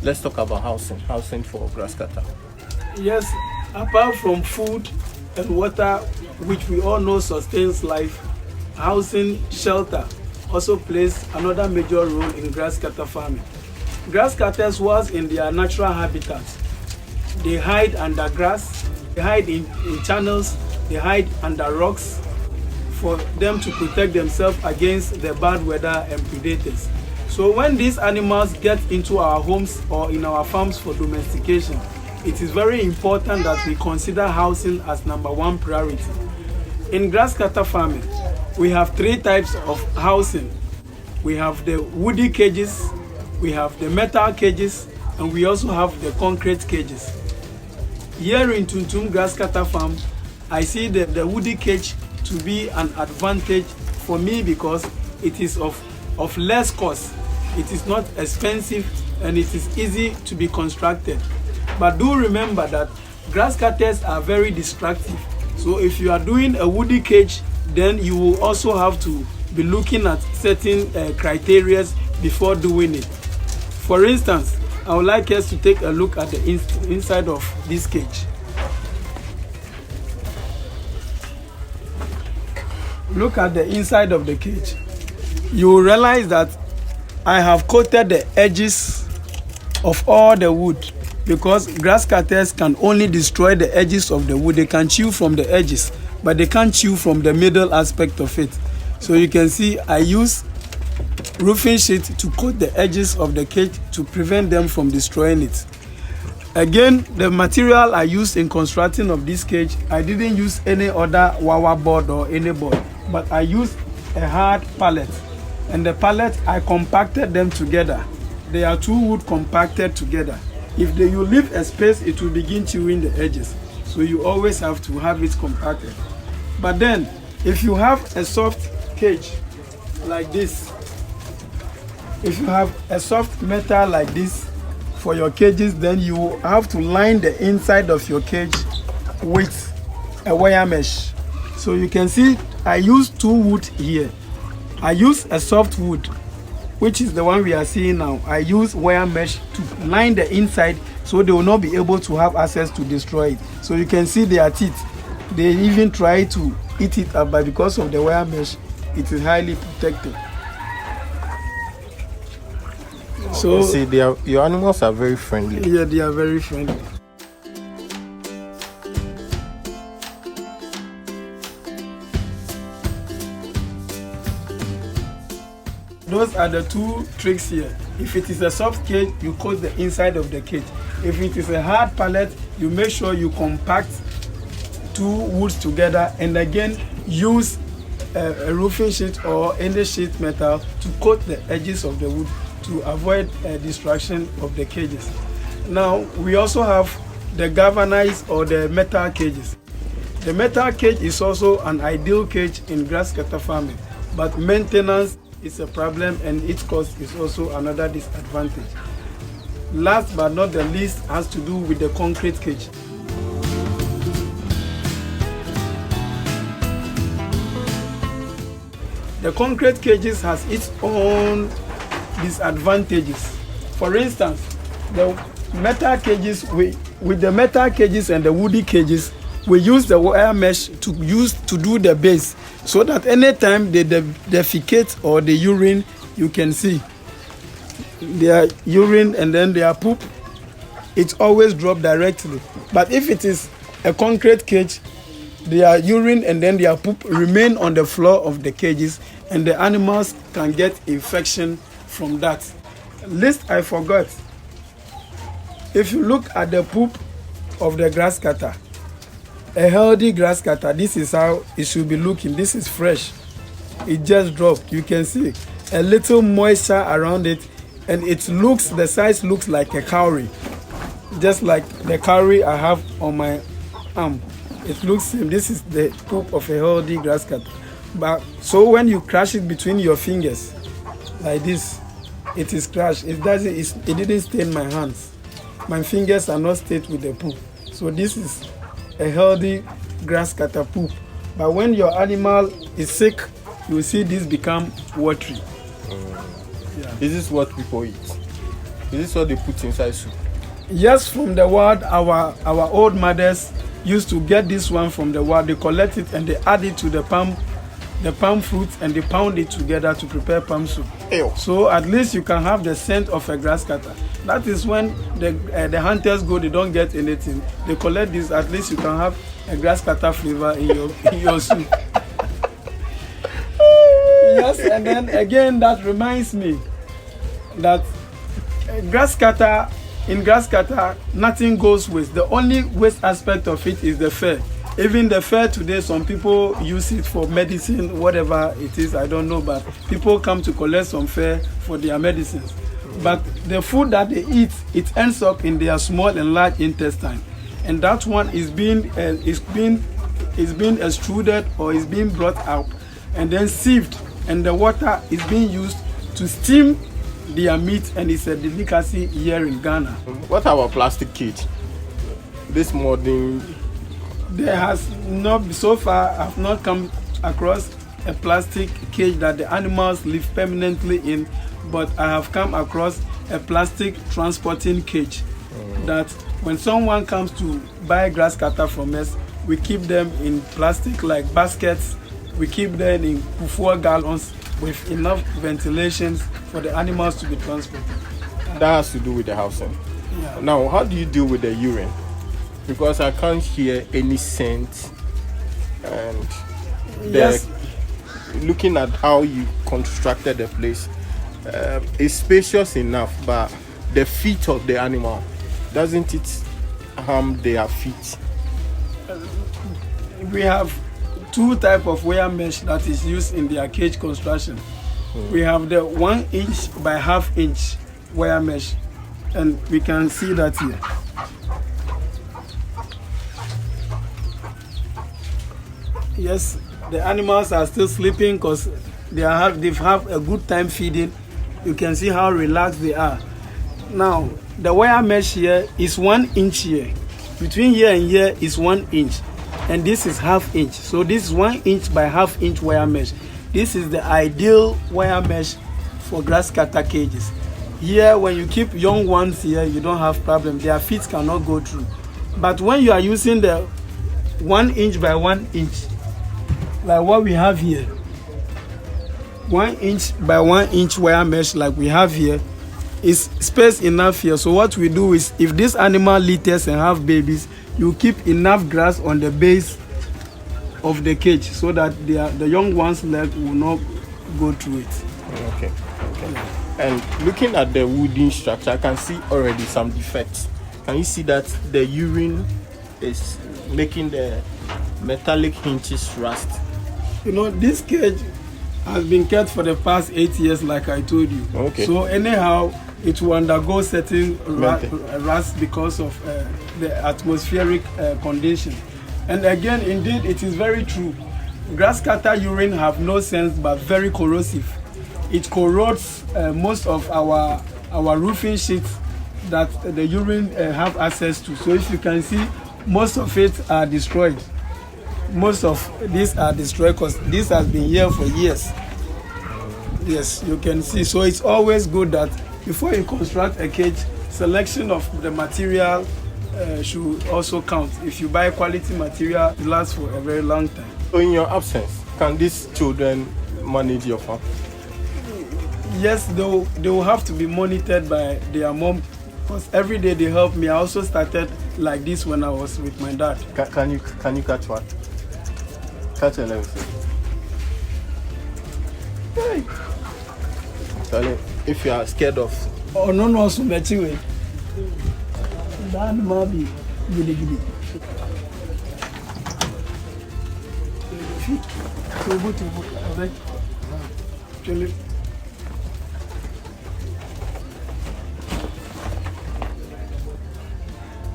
Let's talk about housing for Grasscutter. Yes, apart from food and water, which we all know sustains life, housing, shelter also plays another major role in grasscutter farming. Grasscutters was in their natural habitats. They hide under grass, they hide in channels, they hide under rocks for them to protect themselves against the bad weather and predators. So when these animals get into our homes or in our farms for domestication, it is very important that we consider housing as #1 priority. In grasscutter farming, we have 3 types of housing. We have the woody cages, we have the metal cages, and we also have the concrete cages. Here in Tuntum Grasscutter Farm, I see the woody cage to be an advantage for me because it is of less cost. It is not expensive and it is easy to be constructed. But do remember that grasscutters are very destructive. So if you are doing a woody cage, then you will also have to be looking at certain criteria before doing it. For instance, I would like us to take a look at the inside of this cage. Look at the inside of the cage. You will realize that I have coated the edges of all the wood because grasscutters can only destroy the edges of the wood. They can chew from the edges, but they can't chew from the middle aspect of it. So you can see I use roofing sheet to coat the edges of the cage to prevent them from destroying it. Again, the material I used in constructing of this cage, I didn't use any other wawa board or any board, but I used a hard pallet. And the pallet, I compacted them together. They are 2 wood compacted together. If you leave a space, it will begin chewing the edges. So you always have to have it compacted. But then, if you have a soft cage like this, if you have a soft metal like this for your cages, then you have to line the inside of your cage with a wire mesh. So you can see I use 2 wood here. I use a soft wood, which is the one we are seeing now. I use wire mesh to line the inside so they will not be able to have access to destroy it. So you can see their teeth. They even try to eat it up, but because of the wire mesh, it is highly protected. So see, your animals are very friendly. Yeah, they are very friendly. Those are the 2 tricks here. If it is a soft cage, you coat the inside of the cage. If it is a hard pallet, you make sure you compact 2 woods together and again use a roofing sheet or any sheet metal to coat the edges of the wood to avoid destruction of the cages. Now, we also have the galvanized or the metal cages. The metal cage is also an ideal cage in grasscutter farming, but maintenance is a problem and its cost is also another disadvantage. Last but not the least has to do with the concrete cage. The concrete cages has its own disadvantages. For instance, the metal cages, with the metal cages and the woody cages, we use the wire mesh to do the base, so that anytime they defecate or the urine, you can see their urine and then their poop, it always drop directly. But if it is a concrete cage, their urine and then their poop remain on the floor of the cages and the animals can get infection from that. Lest I forgot, if you look at the poop of the grasscutter, a healthy grasscutter, this is how it should be looking. This is fresh. It just dropped. You can see a little moisture around it and the size looks like a cowrie. Just like the cowrie I have on my arm. It looks same. This is the poop of a healthy grasscutter. But so when you crush it between your fingers like this, it is crushed. It didn't stain my hands. My fingers are not stained with the poop. So this is a healthy grasscutter poop. But when your animal is sick, you will see this become watery. Yeah. This is what people eat. Is this what they put inside soup? Yes, from the wild, our old mothers used to get this one from the wild. They collect it and they add it to the palm fruit, and they pound it together to prepare palm soup. Ew. So at least you can have the scent of a grass cutter. That is when the hunters go, they don't get anything. They collect this, at least you can have a grass cutter flavor in your soup. Yes, and then again, that reminds me that in grass cutter, nothing goes waste. The only waste aspect of it is the fur. Even the fur today, some people use it for medicine, whatever it is, I don't know, but people come to collect some fur for their medicines. But the food that they eat, it ends up in their small and large intestine, and that one is being extruded or is being brought out and then sieved, and the water is being used to steam their meat, and it's a delicacy here in Ghana. What about plastic cage? This modern. There has not, so far, I've not come across a plastic cage that the animals live permanently in, but I have come across a plastic transporting cage that when someone comes to buy grass cutter from us, we keep them in plastic like baskets, we keep them in 4 gallons with enough ventilations for the animals to be transported. That has to do with the housing. Yeah. Now, how do you deal with the urine? Because I can't hear any scent, and Yes. looking at how you constructed the place, it's spacious enough, but the feet of the animal, doesn't it harm their feet? We have 2 types of wire mesh that is used in their cage construction. We have the 1 inch by ½ inch wire mesh, and we can see that here. Yes, the animals are still sleeping because they've have a good time feeding. You can see how relaxed they are. Now, the wire mesh here is 1 inch here. Between here and here is 1 inch. And this is ½ inch. So this is 1 inch by ½ inch wire mesh. This is the ideal wire mesh for grass cutter cages. Here, when you keep young ones here, you don't have problem. Their feet cannot go through. But when you are using the 1 inch by 1 inch, like what we have here, 1 inch by 1 inch wire mesh like we have here, is space enough here. So what we do is, if this animal litters and have babies, you keep enough grass on the base of the cage so that the young one's leg will not go through it. Okay. And looking at the wooden structure, I can see already some defects. Can you see that the urine is making the metallic hinges rust? You know, this cage has been kept for the past 8 years, like I told you. Okay. So anyhow, it will undergo certain rust because of the atmospheric condition. And again, indeed, it is very true. Grass cutter urine have no sense but very corrosive. It corrodes most of our roofing sheets that the urine have access to. So if you can see, most of it are destroyed. Most of these are destroyed because this has been here for years. Yes, you can see. So it's always good that before you construct a cage, selection of the material should also count. If you buy quality material, it lasts for a very long time. So in your absence, can these children manage your farm? Yes, they will have to be monitored by their mom, because every day they help me. I also started like this when I was with my dad. Can you catch one? Catch a level. Hey. Charlie, if you are scared of. Oh no, so much way. That might be giddy.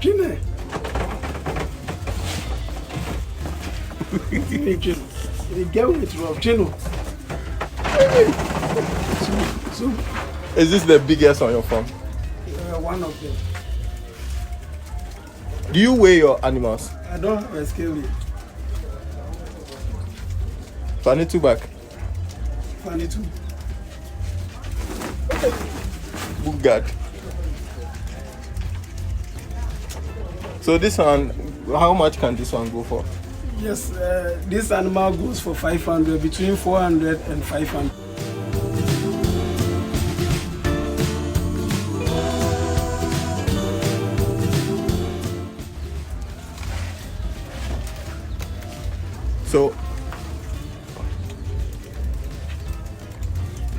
Chine. The girl with Rob Chino. So, Is this the biggest on your farm? one of them. Do you weigh your animals? I don't have a scale yet. Fanny two back. Funny too. Good God. So this one, how much can this one go for? Yes, this animal goes for 500, between 400 and 500.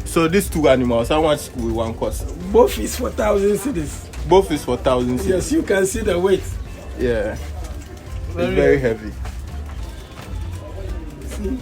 So these two animals, how much will one cost? Both is for 1,000 cedis. Both is for 1,000 cedis. Yes, you can see the weight. Yeah, it's very heavy. See?